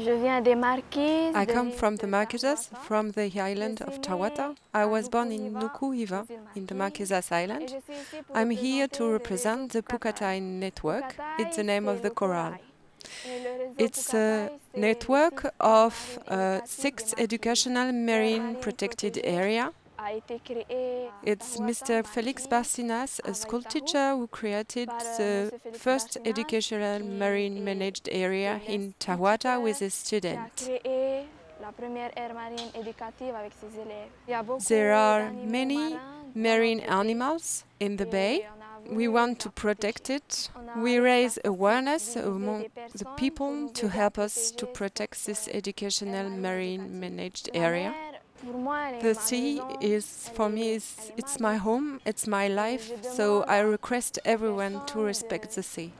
I come from the Marquesas, from the island of Tawata. I was born in Nuku'hiva, in the Marquesas Island. I'm here to represent the PUKATAI network. It's the name of the chorale. It's a network of 6 educational marine protected areas. It's Mr. Felix Barcinas, a school teacher, who created the first educational marine managed area in Tawata with his students. There are many marine animals in the bay. We want to protect it. We raise awareness among the people to help us to protect this educational marine managed area. The sea is, for me, it's my home, it's my life, so I request everyone to respect the sea.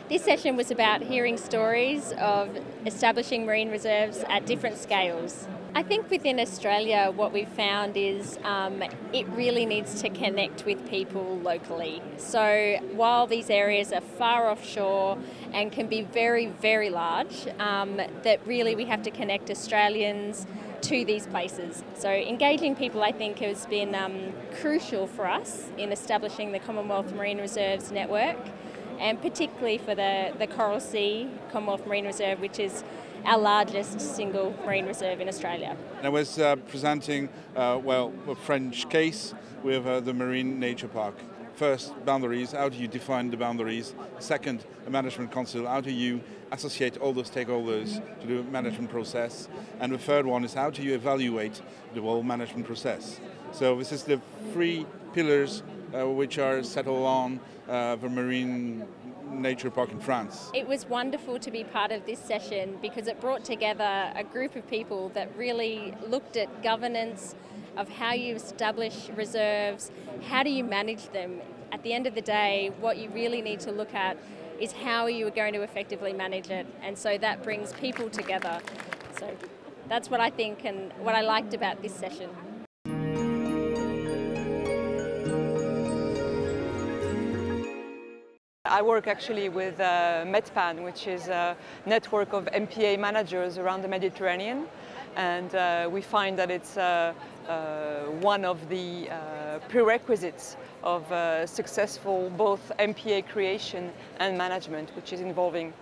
This session was about hearing stories of establishing marine reserves at different scales. I think within Australia what we've found is it really needs to connect with people locally. So while these areas are far offshore and can be very, very large, that really we have to connect Australians to these places. So engaging people, I think, has been crucial for us in establishing the Commonwealth Marine Reserves network, and particularly for the Coral Sea Commonwealth Marine Reserve, which is our largest single marine reserve in Australia. I was presenting a French case with the Marine Nature Park. First, boundaries, how do you define the boundaries? Second, a management council, how do you associate all the stakeholders to the management process? And the third one is how do you evaluate the whole management process? So this is the 3 pillars which are settled on the Marine Nature Park in France. It was wonderful to be part of this session because it brought together a group of people that really looked at governance, of how you establish reserves, how do you manage them. At the end of the day, what you really need to look at is how you are going to effectively manage it, and so that brings people together. So that's what I think and what I liked about this session. I work actually with METPAN, which is a network of MPA managers around the Mediterranean, and we find that it's one of the prerequisites of successful both MPA creation and management, which is involving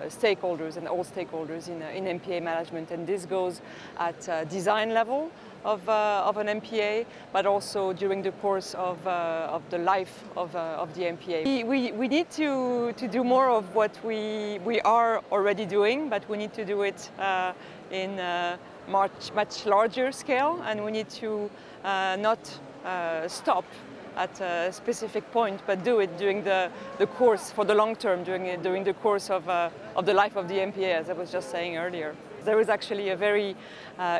stakeholders and all stakeholders in MPA management, and this goes at design level of an MPA, but also during the course of the life of the MPA. We need to do more of what we are already doing, but we need to do it in a much larger scale, and we need to not stop at a specific point, but do it during the course, for the long term, during the course of the life of the MPA, as I was just saying earlier. There is actually a very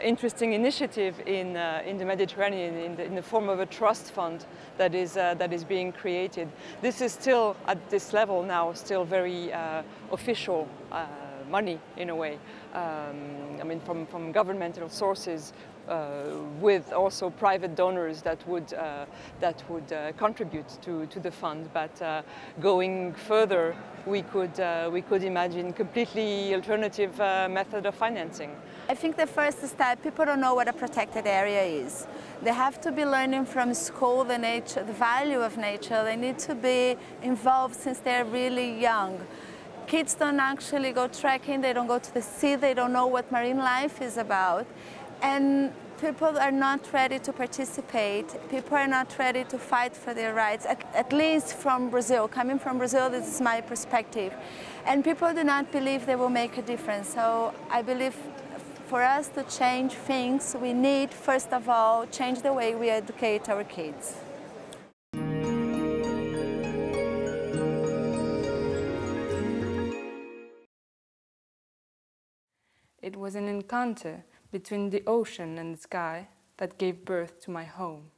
interesting initiative in the Mediterranean in the form of a trust fund that is being created. This is still, at this level now, still very official money in a way. I mean, from governmental sources, with also private donors that would contribute to the fund. But going further, we could imagine completely alternative method of financing. I think the first step, people don't know what a protected area is. They have to be learning from school the value of nature. They need to be involved since they're really young. Kids don't actually go trekking, they don't go to the sea, they don't know what marine life is about. And people are not ready to participate. People are not ready to fight for their rights, at least from Brazil. Coming from Brazil, this is my perspective. And people do not believe they will make a difference. So I believe for us to change things, we need, first of all, change the way we educate our kids. It was an encounter between the ocean and the sky that gave birth to my home.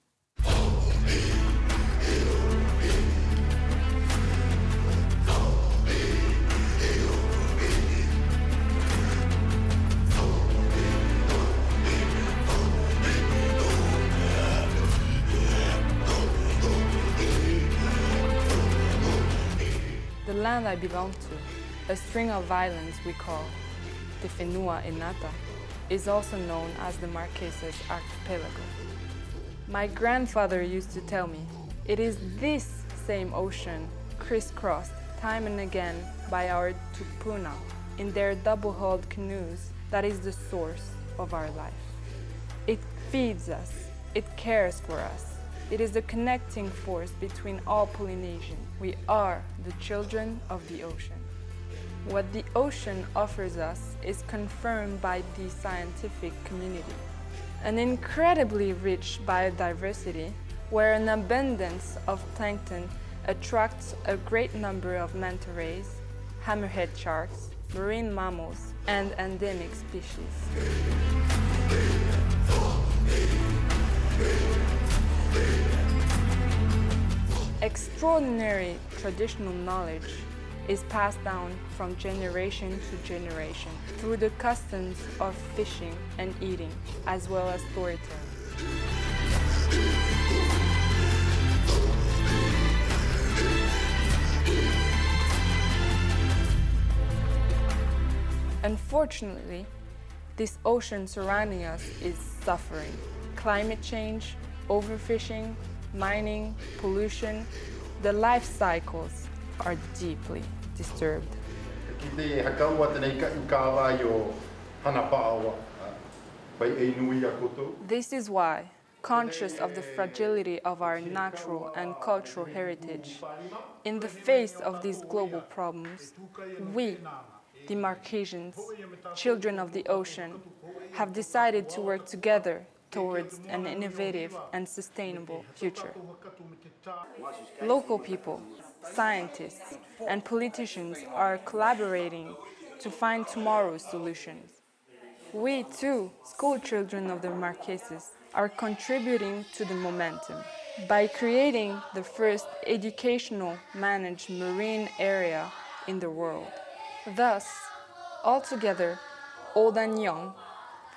The land I belong to, a string of islands we call Te Whenua Inata, is also known as the Marquesas Archipelago. My grandfather used to tell me, it is this same ocean crisscrossed time and again by our tupuna in their double-hulled canoes that is the source of our life. It feeds us, it cares for us. It is the connecting force between all Polynesians. We are the children of the ocean. What the ocean offers us is confirmed by the scientific community. An incredibly rich biodiversity where an abundance of plankton attracts a great number of manta rays, hammerhead sharks, marine mammals, and endemic species. Extraordinary traditional knowledge is passed down from generation to generation through the customs of fishing and eating, as well as storytelling. Unfortunately, this ocean surrounding us is suffering. Climate change, overfishing, mining, pollution, the life cycles are deeply disturbed. This is why, conscious of the fragility of our natural and cultural heritage, in the face of these global problems, we, the Marquesans, children of the ocean, have decided to work together towards an innovative and sustainable future. Local people, scientists, and politicians are collaborating to find tomorrow's solutions. We too, school children of the Marquesas, are contributing to the momentum by creating the first educational managed marine area in the world. Thus, altogether, old and young,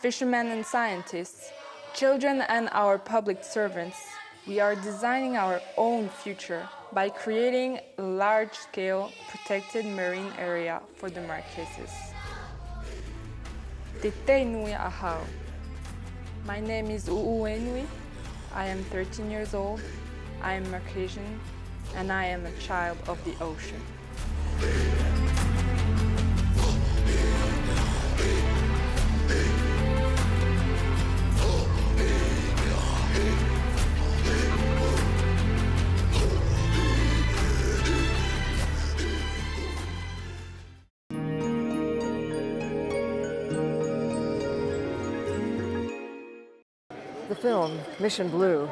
fishermen and scientists, children and our public servants, we are designing our own future by creating a large-scale protected marine area for the Marquesas. Te te nui ahau. My name is Uueinu. I am 13 years old, I am Marquesian, and I am a child of the ocean. The film, Mission Blue,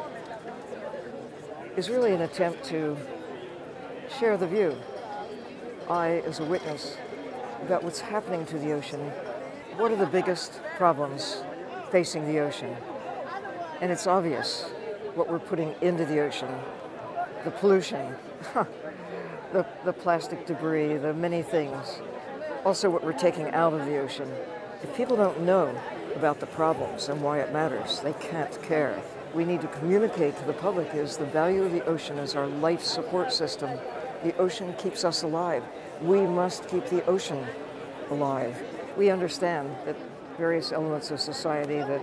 is really an attempt to share the view, I as a witness, about what's happening to the ocean. What are the biggest problems facing the ocean? And it's obvious what we're putting into the ocean, the pollution, the plastic debris, the many things, also what we're taking out of the ocean. If people don't know about the problems and why it matters, they can't care. We need to communicate to the public is the value of the ocean as our life support system. The ocean keeps us alive. We must keep the ocean alive. We understand that various elements of society, the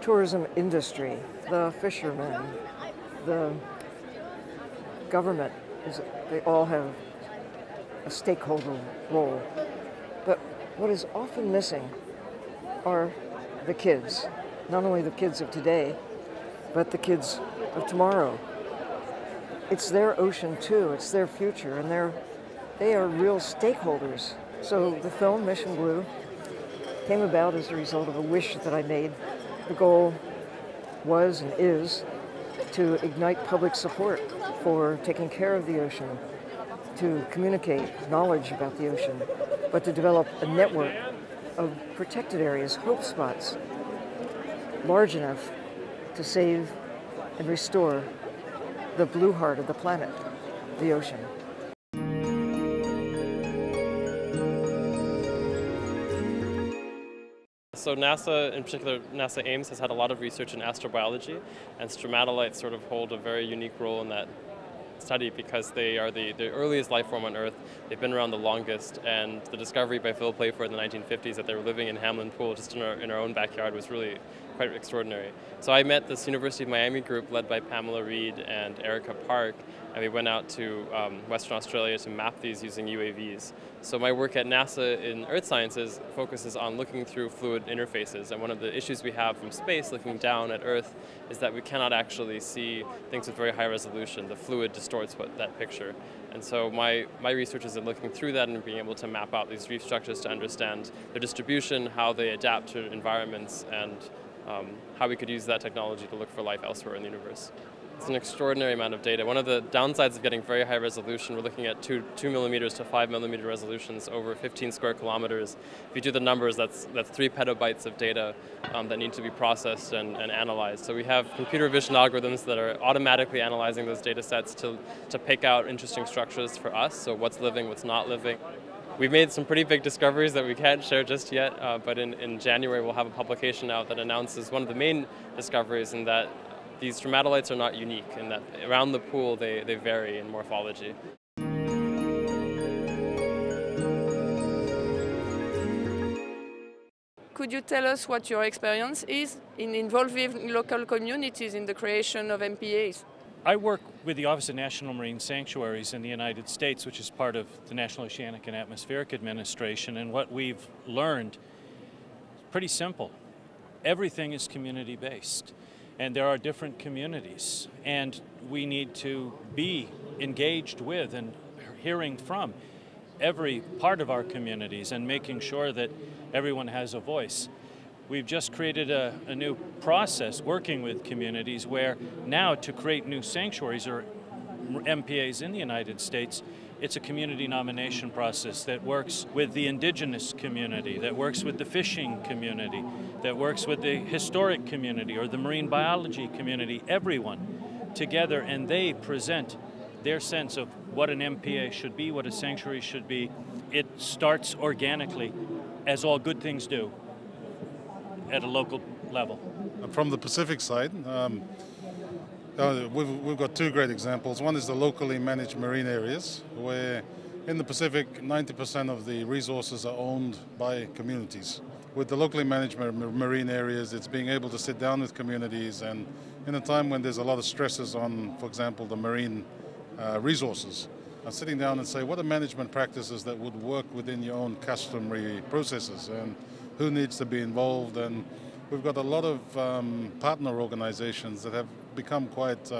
tourism industry, the fishermen, the government, they all have a stakeholder role. But what is often missing are the kids, not only the kids of today, but the kids of tomorrow. It's their ocean too, it's their future, and they are real stakeholders. So the film Mission Blue came about as a result of a wish that I made. The goal was and is to ignite public support for taking care of the ocean, to communicate knowledge about the ocean, but to develop a network of protected areas, hope spots, large enough to save and restore the blue heart of the planet, the ocean. So NASA, in particular, NASA Ames has had a lot of research in astrobiology, and stromatolites sort of hold a very unique role in that study because they are the earliest life form on Earth. They've been around the longest, and the discovery by Phil Playford in the 1950s that they were living in Hamlin Pool just in our own backyard was really quite extraordinary. So I met this University of Miami group led by Pamela Reed and Erica Park, and we went out to Western Australia to map these using UAVs. So my work at NASA in Earth Sciences focuses on looking through fluid interfaces, and one of the issues we have from space looking down at Earth is that we cannot actually see things with very high resolution. The fluid distorts that picture. And so my research is in looking through that and being able to map out these reef structures to understand their distribution, how they adapt to environments, and how we could use that technology to look for life elsewhere in the universe. It's an extraordinary amount of data. One of the downsides of getting very high resolution, we're looking at 2 millimeters to 5 millimeter resolutions over 15 square kilometers. If you do the numbers, that's 3 petabytes of data that need to be processed and analyzed. So we have computer vision algorithms that are automatically analyzing those data sets to pick out interesting structures for us, so what's living, what's not living. We've made some pretty big discoveries that we can't share just yet, but in January we'll have a publication out that announces one of the main discoveries, in that these stromatolites are not unique, in that around the pool they vary in morphology. Could you tell us what your experience is in involving local communities in the creation of MPAs? I work with the Office of National Marine Sanctuaries in the United States, which is part of the National Oceanic and Atmospheric Administration, and what we've learned is pretty simple. Everything is community-based, and there are different communities, and we need to be engaged with and hearing from every part of our communities and making sure that everyone has a voice. We've just created a new process working with communities where now, to create new sanctuaries or MPAs in the United States, it's a community nomination process that works with the indigenous community, that works with the fishing community, that works with the historic community or the marine biology community, everyone together, and they present their sense of what an MPA should be, what a sanctuary should be. It starts organically, as all good things do, at a local level. From the Pacific side, we've got 2 great examples. One is the locally managed marine areas, where in the Pacific 90% of the resources are owned by communities. With the locally managed marine areas, it's being able to sit down with communities, and in a time when there's a lot of stresses on, for example, the marine resources, sitting down and say, what are management practices that would work within your own customary processes, and who needs to be involved? And we've got a lot of partner organizations that have become quite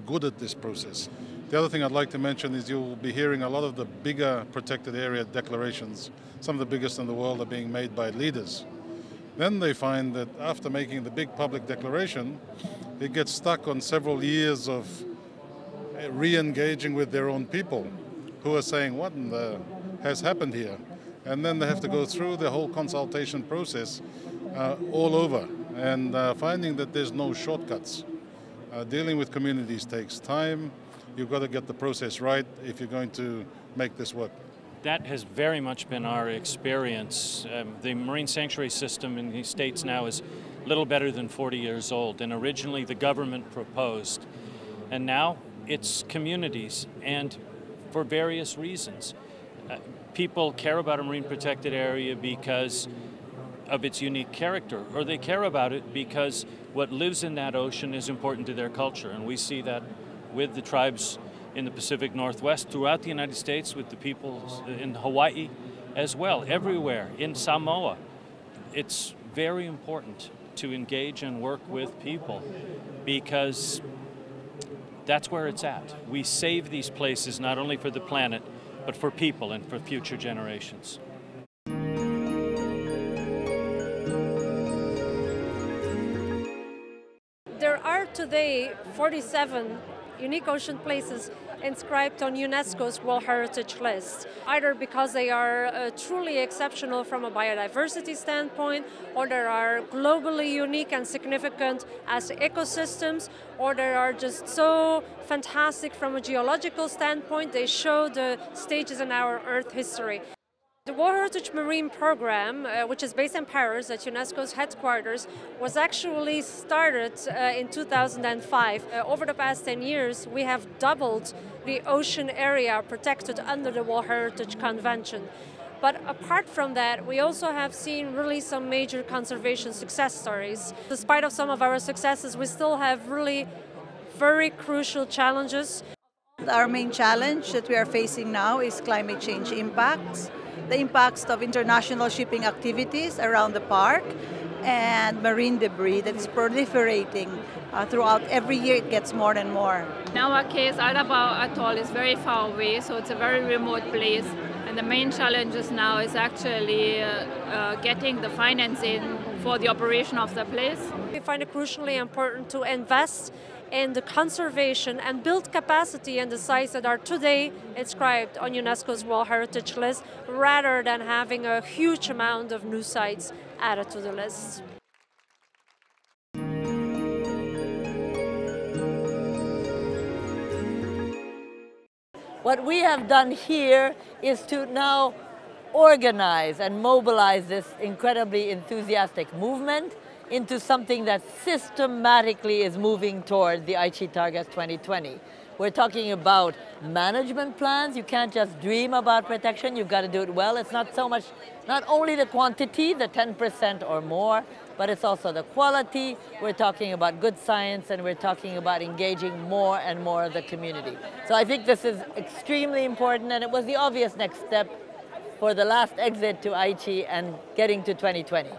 good at this process. The other thing I'd like to mention is you'll be hearing a lot of the bigger protected area declarations. Some of the biggest in the world are being made by leaders. Then they find that after making the big public declaration, it gets stuck on several years of re-engaging with their own people who are saying, what has happened here? And then they have to go through the whole consultation process all over, and finding that there's no shortcuts. Dealing with communities takes time. You've got to get the process right if you're going to make this work. That has very much been our experience. The marine sanctuary system in the States now is a little better than 40 years old, and originally the government proposed. And now it's communities, and for various reasons. People care about a marine protected area because of its unique character, or they care about it because what lives in that ocean is important to their culture. And we see that with the tribes in the Pacific Northwest, throughout the United States, with the people in Hawaii as well, everywhere, in Samoa. It's very important to engage and work with people because that's where it's at. We save these places not only for the planet, but for people and for future generations. There are today 47 unique ocean places inscribed on UNESCO's World Heritage List, either because they are truly exceptional from a biodiversity standpoint, or they are globally unique and significant as ecosystems, or they are just so fantastic from a geological standpoint. They show the stages in our Earth history. The World Heritage Marine Program, which is based in Paris at UNESCO's headquarters, was actually started in 2005. Over the past 10 years, we have doubled the ocean area protected under the World Heritage Convention. But apart from that, we also have seen really some major conservation success stories. Despite of some of our successes, we still have really very crucial challenges. Our main challenge that we are facing now is climate change impacts. The impacts of international shipping activities around the park and marine debris that is proliferating throughout. Every year it gets more and more. In our case, Alabao Atoll is very far away, so it's a very remote place. And the main challenges now is actually getting the financing for the operation of the place. We find it crucially important to invest in the conservation and build capacity in the sites that are today inscribed on UNESCO's World Heritage List, rather than having a huge amount of new sites added to the list. What we have done here is to now organize and mobilize this incredibly enthusiastic movement into something that systematically is moving toward the Aichi Targets 2020. We're talking about management plans. You can't just dream about protection, you've got to do it well. It's not so much, not only the quantity, the 10% or more, but it's also the quality. We're talking about good science, and we're talking about engaging more and more of the community. So I think this is extremely important, and it was the obvious next step for the last exit to Aichi and getting to 2020.